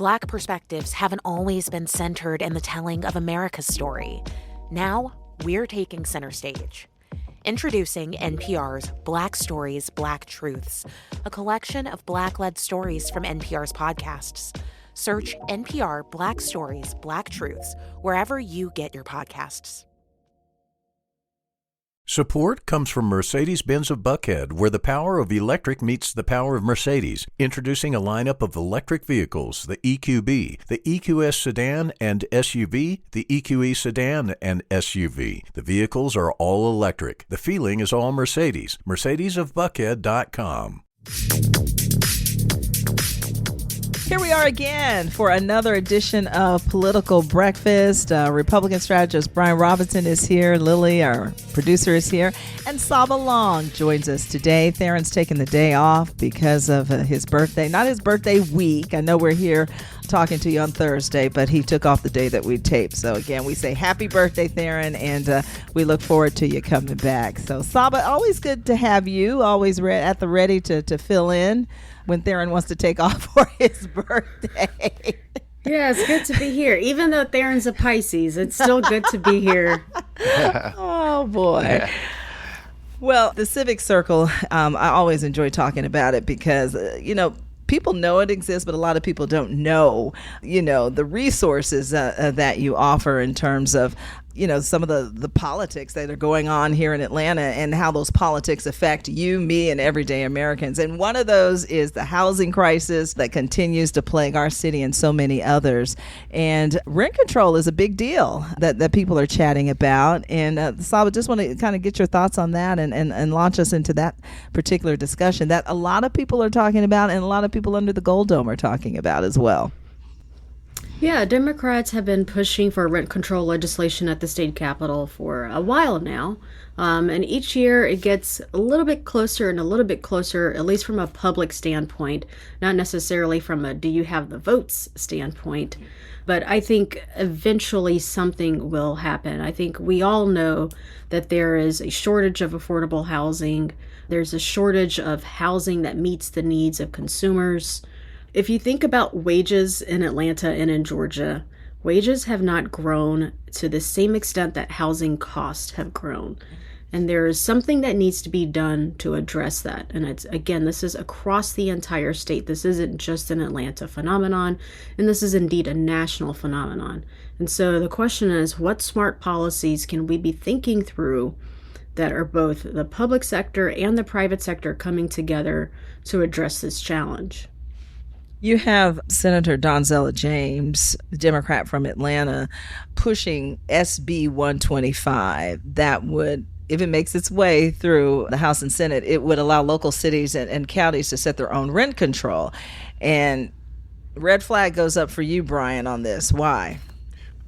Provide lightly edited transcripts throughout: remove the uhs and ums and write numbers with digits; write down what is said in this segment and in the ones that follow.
Black perspectives haven't always been centered in the telling of America's story. Now, we're taking center stage. Introducing NPR's Black Stories, Black Truths, a collection of Black-led stories from NPR's podcasts. Search NPR Black Stories, Black Truths wherever you get your podcasts. Support comes from Mercedes-Benz of Buckhead, where the power of electric meets the power of Mercedes. Introducing a lineup of electric vehicles, the EQB, the EQS sedan and SUV, the EQE sedan and SUV. The vehicles are all electric. The feeling is all Mercedes. Mercedesofbuckhead.com. Here we are again for another edition of Political Breakfast. Republican strategist Brian Robinson is here. Lily, our producer, is here. And Saba Long joins us today. Theron's taking the day off because of his birthday. Not his birthday week. I know we're here talking to you on Thursday, but he took off the day that we taped. So again, we say happy birthday, Theron, and we look forward to you coming back. So Saba, always good to have you. Always at the ready to fill in when Theron wants to take off for his birthday. Yeah, it's good to be here. Even though Theron's a Pisces, it's still good to be here. Oh, boy. Yeah. Well, the Civic Circle, I always enjoy talking about it because, people know it exists, but a lot of people don't know, the resources that you offer in terms of, some of the politics that are going on here in Atlanta and how those politics affect you, me, and everyday Americans. And one of those is the housing crisis that continues to plague our city and so many others. And rent control is a big deal that people are chatting about. And Saba, just want to kind of get your thoughts on that and launch us into that particular discussion that a lot of people are talking about and a lot of people under the Gold Dome are talking about as well. Yeah, Democrats have been pushing for rent control legislation at the state capitol for a while now. And each year it gets a little bit closer and a little bit closer, at least from a public standpoint, not necessarily from a do you have the votes standpoint. But I think eventually something will happen. I think we all know that there is a shortage of affordable housing. There's a shortage of housing that meets the needs of consumers. If you think about wages in Atlanta and in Georgia, wages have not grown to the same extent that housing costs have grown. And there is something that needs to be done to address that. And this is across the entire state. This isn't just an Atlanta phenomenon, and this is indeed a national phenomenon. And so the question is, what smart policies can we be thinking through that are both the public sector and the private sector coming together to address this challenge? You have Senator Donzella James, the Democrat from Atlanta, pushing SB 125 that would, if it makes its way through the House and Senate, it would allow local cities and counties to set their own rent control. And red flag goes up for you, Brian, on this. Why?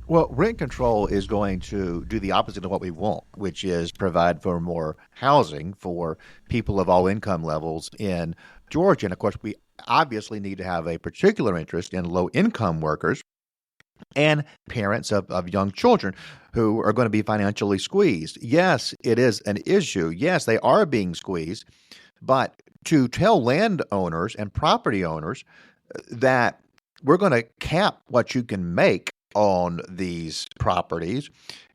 Well, rent control is going to do the opposite of what we want, which is provide for more housing for people of all income levels in Georgia. And of course, we obviously need to have a particular interest in low-income workers and parents of young children who are going to be financially squeezed. Yes, it is an issue. Yes, they are being squeezed. But to tell landowners and property owners that we're going to cap what you can make on these properties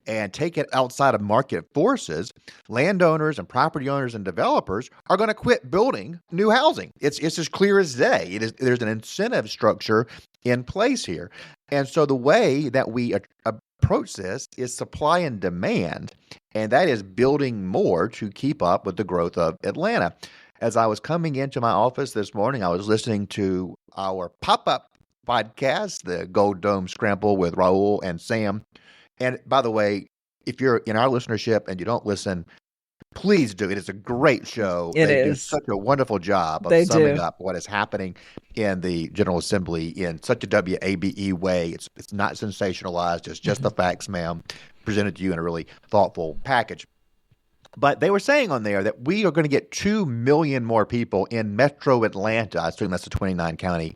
and take it outside of market forces, landowners and property owners and developers are going to quit building new housing. It's as clear as day. There's an incentive structure in place here. And so the way that we approach this is supply and demand, and that is building more to keep up with the growth of Atlanta. As I was coming into my office this morning, I was listening to our pop-up podcast, the Gold Dome Scramble with Raul and Sam. And by the way, if you're in our listenership and you don't listen, please do. It is a great show. They do such a wonderful job of summing up what is happening in the General Assembly in such a WABE way. It's not sensationalized. It's just the facts, ma'am, presented to you in a really thoughtful package. But they were saying on there that we are going to get 2 million more people in metro Atlanta, I assume that's the 29-county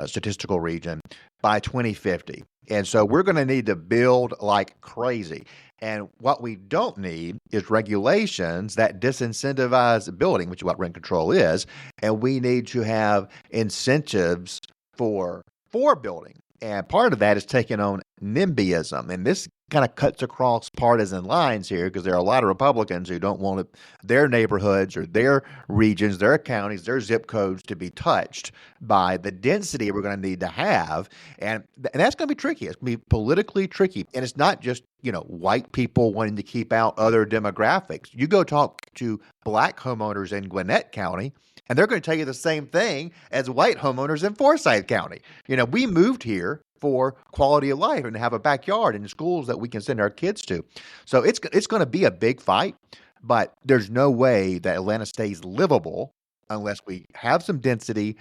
statistical region, by 2050. And so we're going to need to build like crazy. And what we don't need is regulations that disincentivize building, which is what rent control is. And we need to have incentives for for building. And part of that is taking on NIMBYism. And this kind of cuts across partisan lines here because there are a lot of Republicans who don't want their neighborhoods or their regions, their counties, their zip codes to be touched by the density we're going to need to have. And that's going to be tricky. It's going to be politically tricky. And it's not just, white people wanting to keep out other demographics. You go talk to black homeowners in Gwinnett County, and they're going to tell you the same thing as white homeowners in Forsyth County. We moved here for quality of life and to have a backyard and schools that we can send our kids to. So it's going to be a big fight, but there's no way that Atlanta stays livable unless we have some density.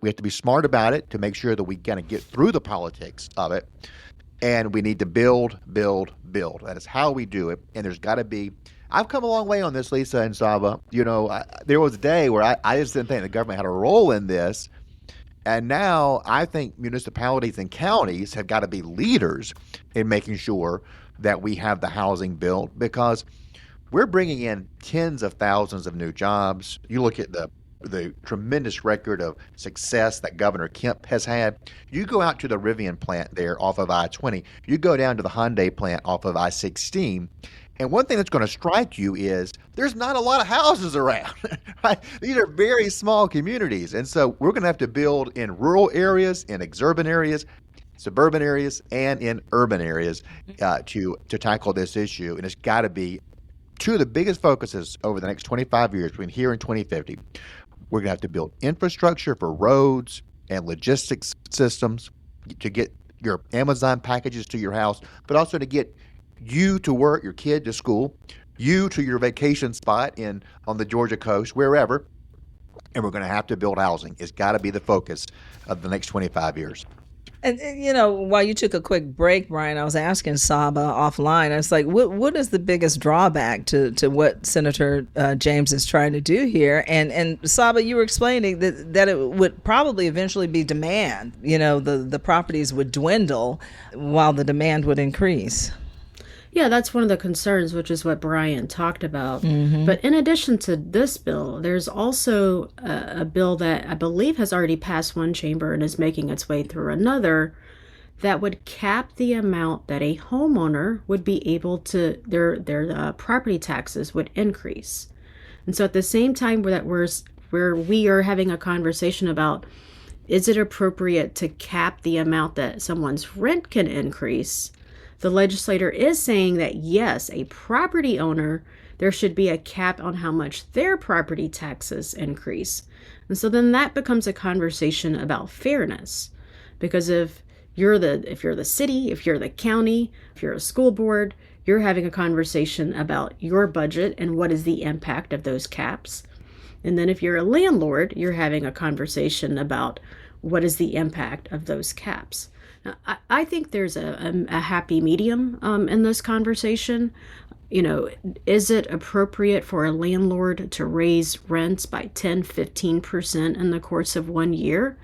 We have to be smart about it to make sure that we kind of get through the politics of it. And we need to build, build, build. That is how we do it. And there's got to be, I've come a long way on this, Lisa and Saba. There was a day where I just didn't think the government had a role in this. And now I think municipalities and counties have got to be leaders in making sure that we have the housing built, because we're bringing in tens of thousands of new jobs. You look at the tremendous record of success that Governor Kemp has had. You go out to the Rivian plant there off of I-20. You go down to the Hyundai plant off of I-16. And one thing that's going to strike you is there's not a lot of houses around. Right? These are very small communities. And so we're going to have to build in rural areas, in exurban areas, suburban areas, and in urban areas to tackle this issue. And it's got to be two of the biggest focuses over the next 25 years between here and 2050. We're going to have to build infrastructure for roads and logistics systems to get your Amazon packages to your house, but also to get you to work, your kid to school, you to your vacation spot on the Georgia coast, wherever. And we're going to have to build housing. It's got to be the focus of the next 25 years. And, while you took a quick break, Brian, I was asking Saba offline. I was like, what is the biggest drawback to what Senator James is trying to do here? And Saba, you were explaining that it would probably eventually be demand. The properties would dwindle while the demand would increase. Yeah, that's one of the concerns, which is what Brian talked about. Mm-hmm. But in addition to this bill, there's also a bill that I believe has already passed one chamber and is making its way through another that would cap the amount that a homeowner would be able to, their property taxes would increase. And so at the same time where we are having a conversation about, is it appropriate to cap the amount that someone's rent can increase? The legislator is saying that, yes, a property owner, there should be a cap on how much their property taxes increase. And so then that becomes a conversation about fairness. Because if you're the city, if you're the county, if you're a school board, you're having a conversation about your budget and what is the impact of those caps. And then if you're a landlord, you're having a conversation about what is the impact of those caps. I think there's a happy medium in this conversation. Is it appropriate for a landlord to raise rents by 10, 15% in the course of 1 year?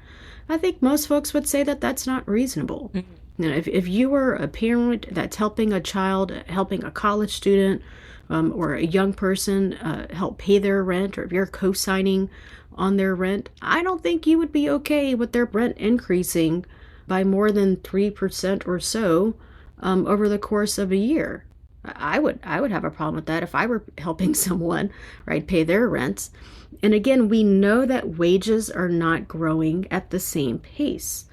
I think most folks would say that that's not reasonable. Mm-hmm. If you are a parent that's helping a child, helping a college student or a young person help pay their rent, or if you're co-signing on their rent, I don't think you would be okay with their rent increasing by more than 3% or so over the course of a year. I would have a problem with that if I were helping someone, right, pay their rents. And again, we know that wages are not growing at the same pace.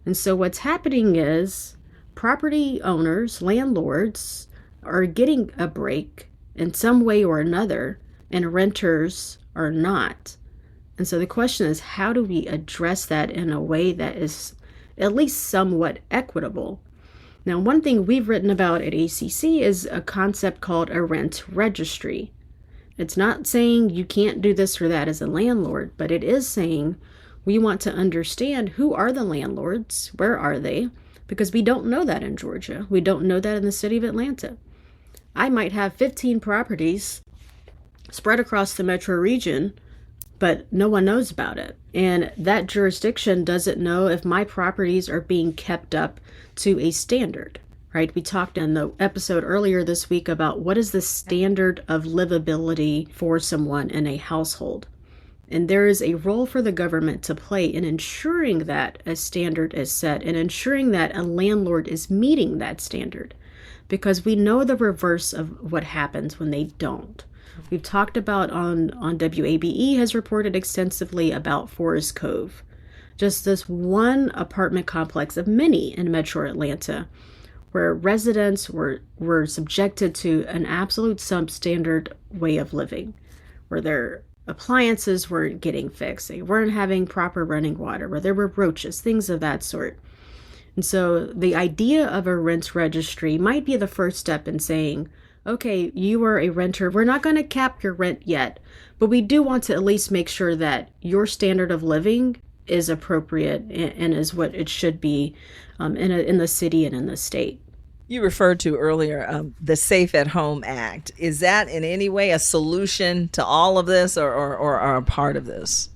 And so what's happening is property owners, landlords, are getting a break in some way or another, and renters are not. And so the question is, how do we address that in a way that is at least somewhat equitable? Now, one thing we've written about at ACC is a concept called a rent registry. It's not saying you can't do this or that as a landlord, but it is saying we want to understand who are the landlords, where are they, because we don't know that in Georgia. We don't know that in the city of Atlanta. I might have 15 properties spread across the metro region, but no one knows about it. And that jurisdiction doesn't know if my properties are being kept up to a standard, right? We talked in the episode earlier this week about what is the standard of livability for someone in a household. And there is a role for the government to play in ensuring that a standard is set and ensuring that a landlord is meeting that standard. Because we know the reverse of what happens when they don't. We've talked about on WABE has reported extensively about Forest Cove. Just this one apartment complex of many in Metro Atlanta, where residents were subjected to an absolute substandard way of living, where their appliances weren't getting fixed, they weren't having proper running water, where there were roaches, things of that sort. And so the idea of a rent registry might be the first step in saying, okay, you are a renter. We're not going to cap your rent yet, but we do want to at least make sure that your standard of living is appropriate and is what it should be in the city and in the state. You referred to earlier the Safe at Home Act. Is that in any way a solution to all of this or a part of this?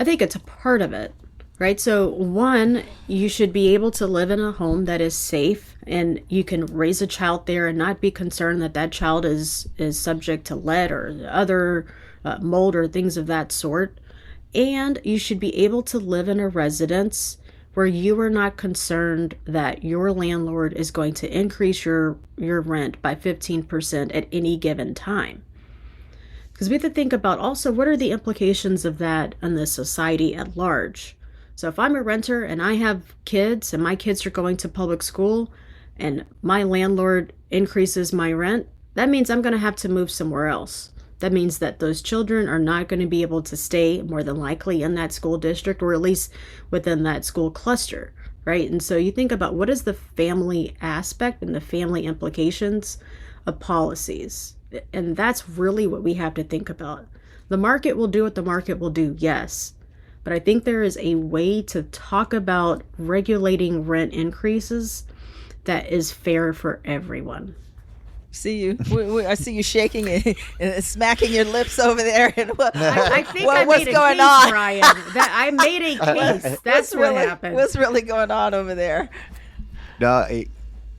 I think it's a part of it. Right. So one, you should be able to live in a home that is safe and you can raise a child there and not be concerned that that child is subject to lead or other mold or things of that sort. And you should be able to live in a residence where you are not concerned that your landlord is going to increase your rent by 15% at any given time. Because we have to think about also what are the implications of that on the society at large. So if I'm a renter and I have kids and my kids are going to public school and my landlord increases my rent, that means I'm going to have to move somewhere else. That means that those children are not going to be able to stay more than likely in that school district or at least within that school cluster, right? And so you think about what is the family aspect and the family implications of policies. And that's really what we have to think about. The market will do what the market will do, yes. But I think there is a way to talk about regulating rent increases that is fair for everyone. See you. I see you shaking and smacking your lips over there. And I think I made a case, Brian. I made a case. That's what happened. What's really going on over there? No,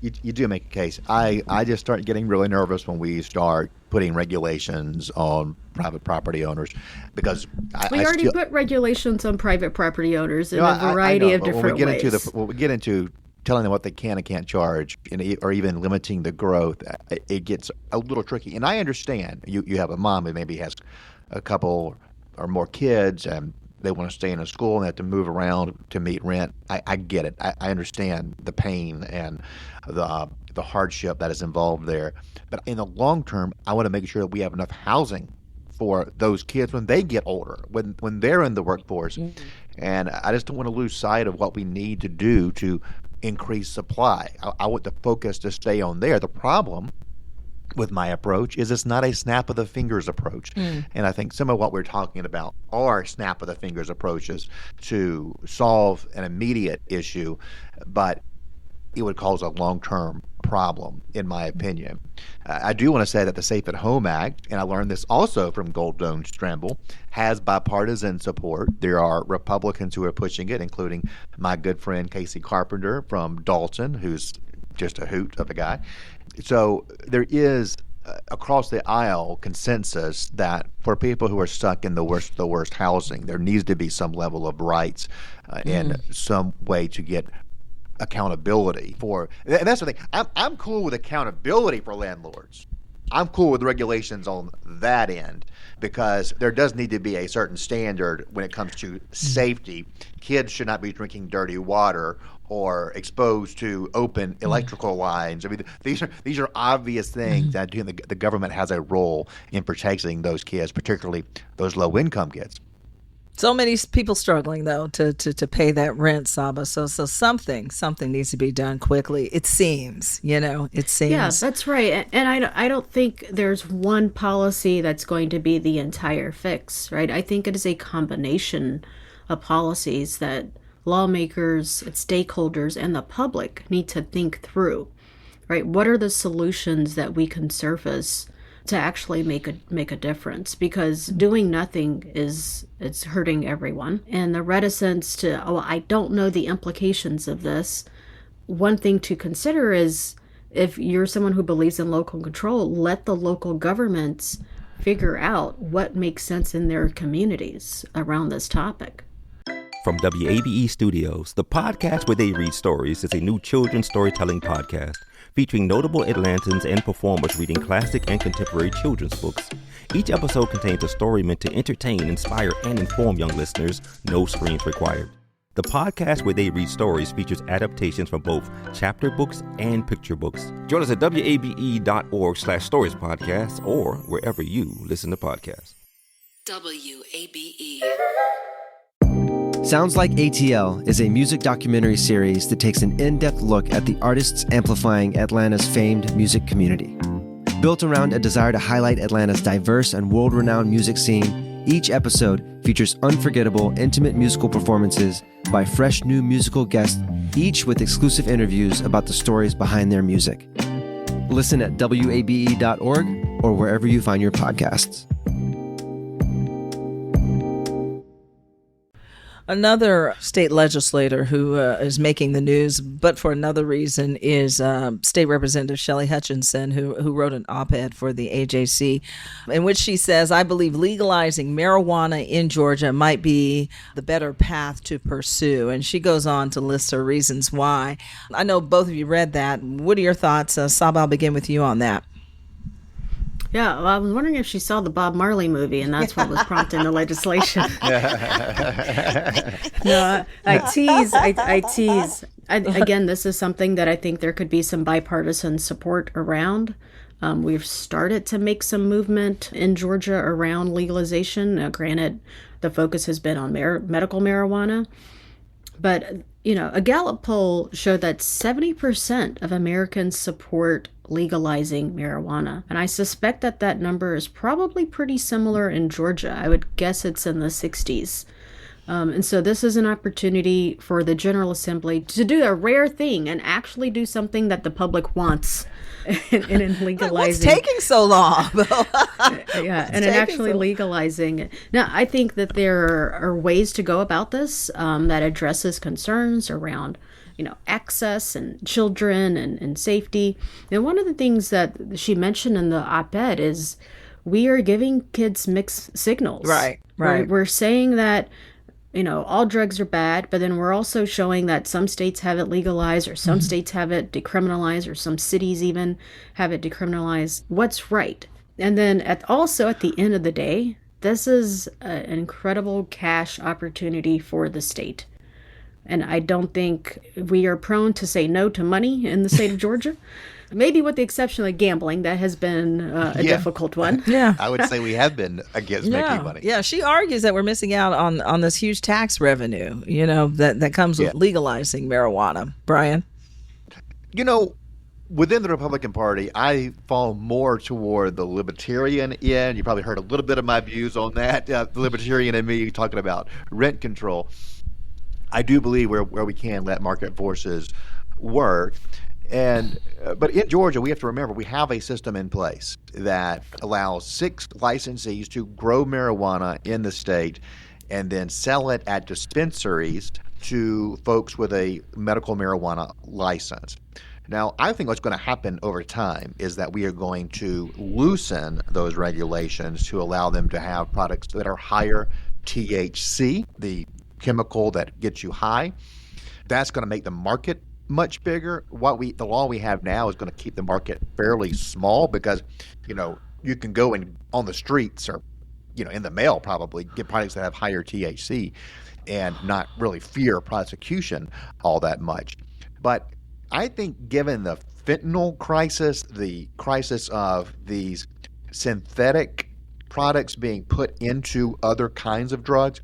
you do make a case. I just start getting really nervous when we start putting regulations on private property owners because we already put regulations on private property owners in a variety of different ways. When we get into telling them what they can and can't charge or even limiting the growth, it gets a little tricky. And I understand you have a mom who maybe has a couple or more kids and they want to stay in a school and they have to move around to meet rent. I get it. I understand the pain and the hardship that is involved there. But in the long term, I want to make sure that we have enough housing for those kids when they get older, when they're in the workforce. Mm-hmm. And I just don't want to lose sight of what we need to do to increase supply. I want the focus to stay on there. The problem with my approach is it's not a snap of the fingers approach. Mm. And I think some of what we're talking about are snap of the fingers approaches to solve an immediate issue, but it would cause a long-term problem, in my opinion. I do want to say that the Safe at Home Act, and I learned this also from Goldstone Stramble, has bipartisan support. There are Republicans who are pushing it, including my good friend Casey Carpenter from Dalton, who's just a hoot of a guy. So there is across the aisle consensus that for people who are stuck in the worst housing, there needs to be some level of rights and some way to get accountability for. And that's the thing. I'm cool with accountability for landlords. I'm cool with regulations on that end because there does need to be a certain standard when it comes to safety. Kids should not be drinking dirty water or exposed to open electrical lines. I mean, these are obvious things that the government has a role in protecting those kids, particularly those low-income kids. So many people struggling, though, to pay that rent, Saba. So something needs to be done quickly. It seems, it seems. Yeah, that's right. And I don't think there's one policy that's going to be the entire fix, right? I think it is a combination of policies that lawmakers, stakeholders, and the public need to think through, right? What are the solutions that we can surface to actually make a difference? Because doing nothing it's hurting everyone. And the reticence to, I don't know the implications of this. One thing to consider is if you're someone who believes in local control, let the local governments figure out what makes sense in their communities around this topic. From WABE Studios, the podcast where they read stories is a new children's storytelling podcast featuring notable Atlantans and performers reading classic and contemporary children's books. Each episode contains a story meant to entertain, inspire, and inform young listeners. No screens required. The podcast where they read stories features adaptations from both chapter books and picture books. Join us at wabe.org/stories podcast or wherever you listen to podcasts. WABE. Sounds Like ATL is a music documentary series that takes an in-depth look at the artists amplifying Atlanta's famed music community. Built around a desire to highlight Atlanta's diverse and world-renowned music scene, each episode features unforgettable, intimate musical performances by fresh new musical guests, each with exclusive interviews about the stories behind their music. Listen at wabe.org or wherever you find your podcasts. Another state legislator who is making the news, but for another reason, is State Representative Shelley Hutchinson, who wrote an op-ed for the AJC, in which she says, "I believe legalizing marijuana in Georgia might be the better path to pursue." And she goes on to list her reasons why. I know both of you read that. What are your thoughts? Saba, I'll begin with you on that. Yeah, well, I was wondering if she saw the Bob Marley movie, and that's what was prompting the legislation. No, I tease. Again, this is something that I think there could be some bipartisan support around. We've started to make some movement in Georgia around legalization. Now, granted, the focus has been on medical marijuana. But, a Gallup poll showed that 70% of Americans support legalizing marijuana. And I suspect that number is probably pretty similar in Georgia. I would guess it's in the 60s. And so this is an opportunity for the General Assembly to do a rare thing and actually do something that the public wants in legalizing. What's taking so long? Yeah, and in actually legalizing it. Now, I think that there are ways to go about this that addresses concerns around access and children and safety. And one of the things that she mentioned in the op-ed is we are giving kids mixed signals. Right. We're saying that all drugs are bad, but then we're also showing that some states have it legalized or some states have it decriminalized or some cities even have it decriminalized. What's right? And then at the end of the day, this is an incredible cash opportunity for the state. And I don't think we are prone to say no to money in the state of Georgia. Maybe with the exception of gambling, that has been a difficult one. Yeah, I would say we have been against making money. Yeah, she argues that we're missing out on this huge tax revenue, that comes with legalizing marijuana. Brian? Within the Republican Party, I fall more toward the libertarian end. You probably heard a little bit of my views on that. The libertarian and me talking about rent control. I do believe where we can let market forces work. But in Georgia, we have to remember we have a system in place that allows 6 licensees to grow marijuana in the state and then sell it at dispensaries to folks with a medical marijuana license. Now, I think what's going to happen over time is that we are going to loosen those regulations to allow them to have products that are higher THC, the chemical that gets you high. That's going to make the market much bigger. The law we have now is going to keep the market fairly small because, you can go on the streets or, in the mail probably get products that have higher THC and not really fear prosecution all that much. But I think given the fentanyl crisis, the crisis of these synthetic products being put into other kinds of drugs,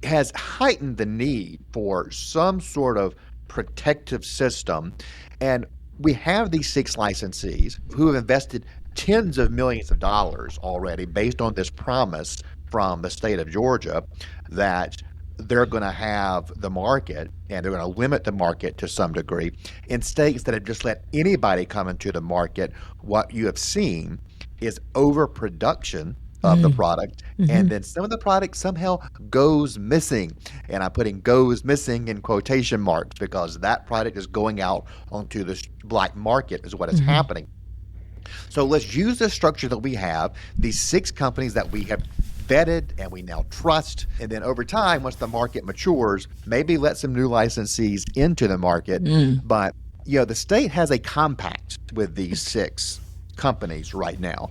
has heightened the need for some sort of protective system. And we have these 6 licensees who have invested tens of millions of dollars already based on this promise from the state of Georgia that they're going to have the market and they're going to limit the market to some degree. In states that have just let anybody come into the market, what you have seen is overproduction of the product, and then some of the product somehow goes missing. And I'm putting goes missing in quotation marks because that product is going out onto the black market is what is happening. So let's use the structure that we have, these 6 companies that we have vetted and we now trust. And then over time, once the market matures, maybe let some new licensees into the market. But, the state has a compact with these 6 companies right now.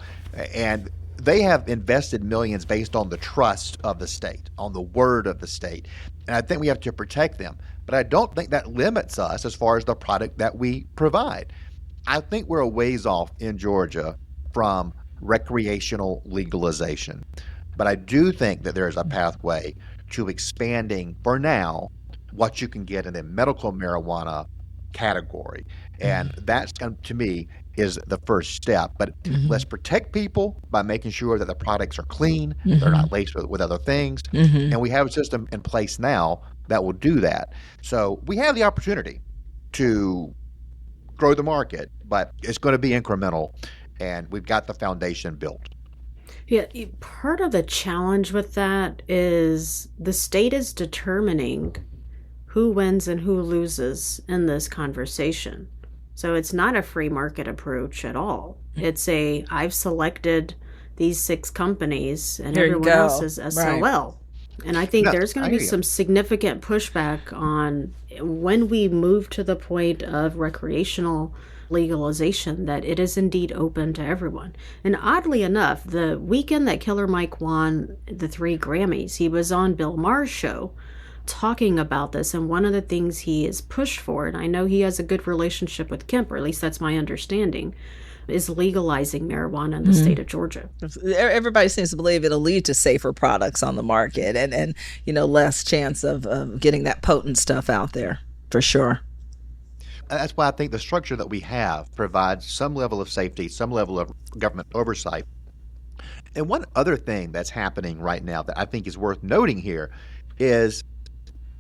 And they have invested millions based on the trust of the state, on the word of the state. And I think we have to protect them. But I don't think that limits us as far as the product that we provide. I think we're a ways off in Georgia from recreational legalization. But I do think that there is a pathway to expanding, for now, what you can get in the medical marijuana category. And that's, to me, is the first step. But let's protect people by making sure that the products are clean, they're not laced with other things. And we have a system in place now that will do that. So we have the opportunity to grow the market, but it's going to be incremental, and we've got the foundation built. Yeah, part of the challenge with that is the state is determining who wins and who loses in this conversation. So it's not a free market approach at all. It's I've selected these 6 companies and everyone else is SOL. Right. And I think there's going to be some significant pushback on when we move to the point of recreational legalization, that it is indeed open to everyone. And oddly enough, the weekend that Killer Mike won the 3 Grammys, he was on Bill Maher's show talking about this. And one of the things he is pushed for, and I know he has a good relationship with Kemp, or at least that's my understanding, is legalizing marijuana in the state of Georgia. Everybody seems to believe it'll lead to safer products on the market and less chance of getting that potent stuff out there, for sure. That's why I think the structure that we have provides some level of safety, some level of government oversight. And one other thing that's happening right now that I think is worth noting here is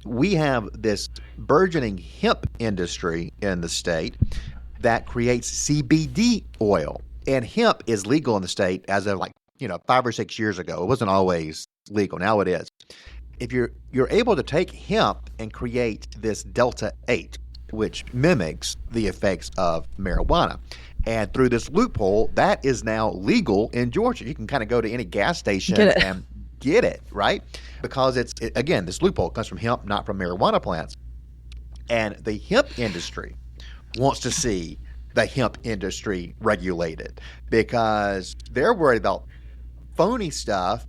we have this burgeoning hemp industry in the state that creates CBD oil. And hemp is legal in the state as of 5 or 6 years ago. It wasn't always legal. Now it is. If you're able to take hemp and create this Delta 8, which mimics the effects of marijuana, and through this loophole, that is now legal in Georgia. You can kind of go to any gas station and get it, right? Because again, this loophole comes from hemp, not from marijuana plants. And the hemp industry wants to see the hemp industry regulated because they're worried about phony stuff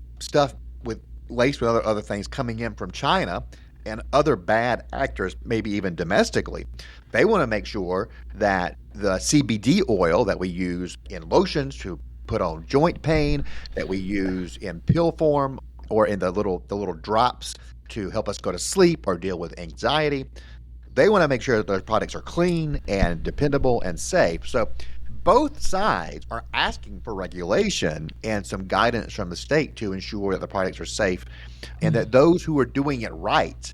with laced with other things coming in from China and other bad actors, maybe even domestically. They want to make sure that the CBD oil that we use in lotions to put on joint pain, that we use in pill form or in the little drops to help us go to sleep or deal with anxiety, they want to make sure that those products are clean and dependable and safe. So both sides are asking for regulation and some guidance from the state to ensure that the products are safe and that those who are doing it right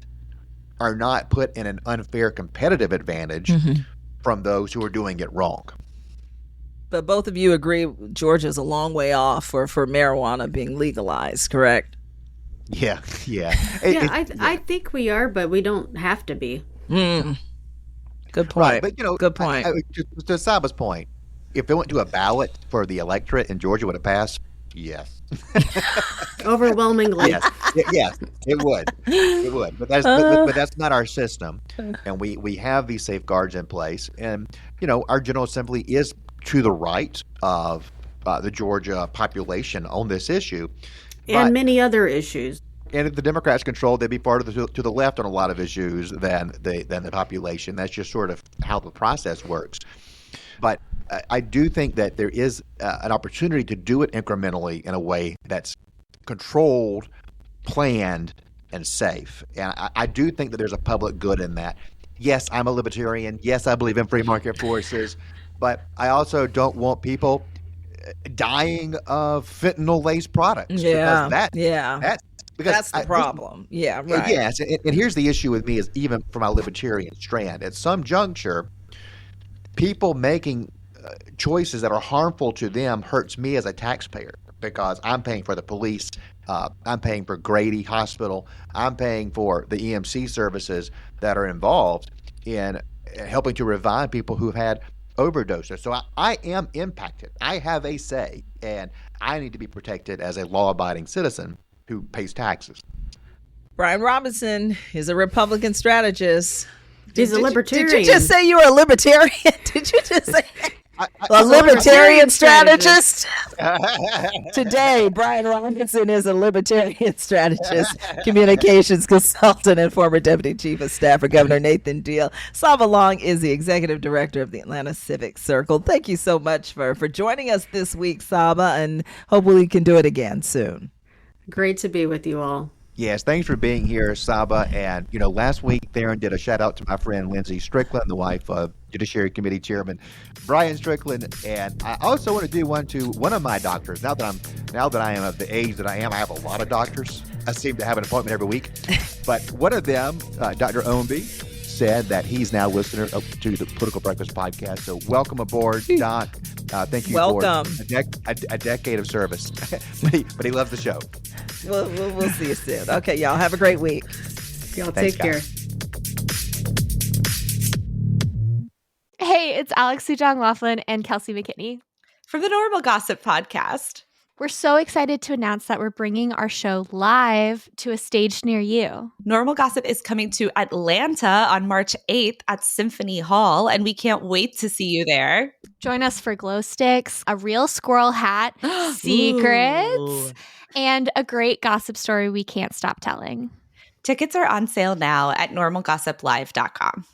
are not put in an unfair competitive advantage from those who are doing it wrong. But both of you agree Georgia's a long way off for marijuana being legalized, correct? Yeah. I think we are, but we don't have to be. Good point. Right, but good point. To Saba's point, if it went to a ballot for the electorate in Georgia, would it pass? Yes. Overwhelmingly. Yes, it would. It would. But that's not our system. And we have these safeguards in place. And, our General Assembly is to the right of the Georgia population on this issue. And many other issues. And if the Democrats controlled, they'd be farther to the left on a lot of issues than the population. That's just sort of how the process works. But I do think that there is an opportunity to do it incrementally in a way that's controlled, planned, and safe. And I do think that there's a public good in that. Yes, I'm a libertarian. Yes, I believe in free market forces. But I also don't want people dying of fentanyl-laced products. Yeah, That's the problem. Yeah, right. Yes, and here's the issue with me is even from my libertarian strand. At some juncture, people making choices that are harmful to them hurts me as a taxpayer because I'm paying for the police, I'm paying for Grady Hospital, I'm paying for the EMC services that are involved in helping to revive people who've had overdoses. So I am impacted. I have a say, and I need to be protected as a law-abiding citizen who pays taxes. Brian Robinson is a Republican strategist. He's a libertarian. Did you just say you were a libertarian? Did you just say A libertarian strategist? Today, Brian Robinson is a libertarian strategist, communications consultant, and former deputy chief of staff for Governor Nathan Deal. Saba Long is the executive director of the Atlanta Civic Circle. Thank you so much for joining us this week, Saba, and hopefully we can do it again soon. Great to be with you all. Yes, thanks for being here, Saba. And, last week, Theron did a shout out to my friend Lindsay Strickland, the wife of Judiciary Committee Chairman Brian Strickland. And I also want to do one to one of my doctors. Now that I am of the age that I am, I have a lot of doctors. I seem to have an appointment every week. But one of them, Dr. Ownby, said that he's now a listener to the Political Breakfast podcast. So welcome aboard, Doc. Thank you for a decade of service. but he loves the show. We'll see you soon. Okay, y'all have a great week. Y'all Thanks, take care. Hey, it's Alex Sujong Laughlin and Kelsey McKinney from the Normal Gossip podcast. We're so excited to announce that we're bringing our show live to a stage near you. Normal Gossip is coming to Atlanta on March 8th at Symphony Hall, and we can't wait to see you there. Join us for glow sticks, a real squirrel hat, secrets, and a great gossip story we can't stop telling. Tickets are on sale now at normalgossiplive.com.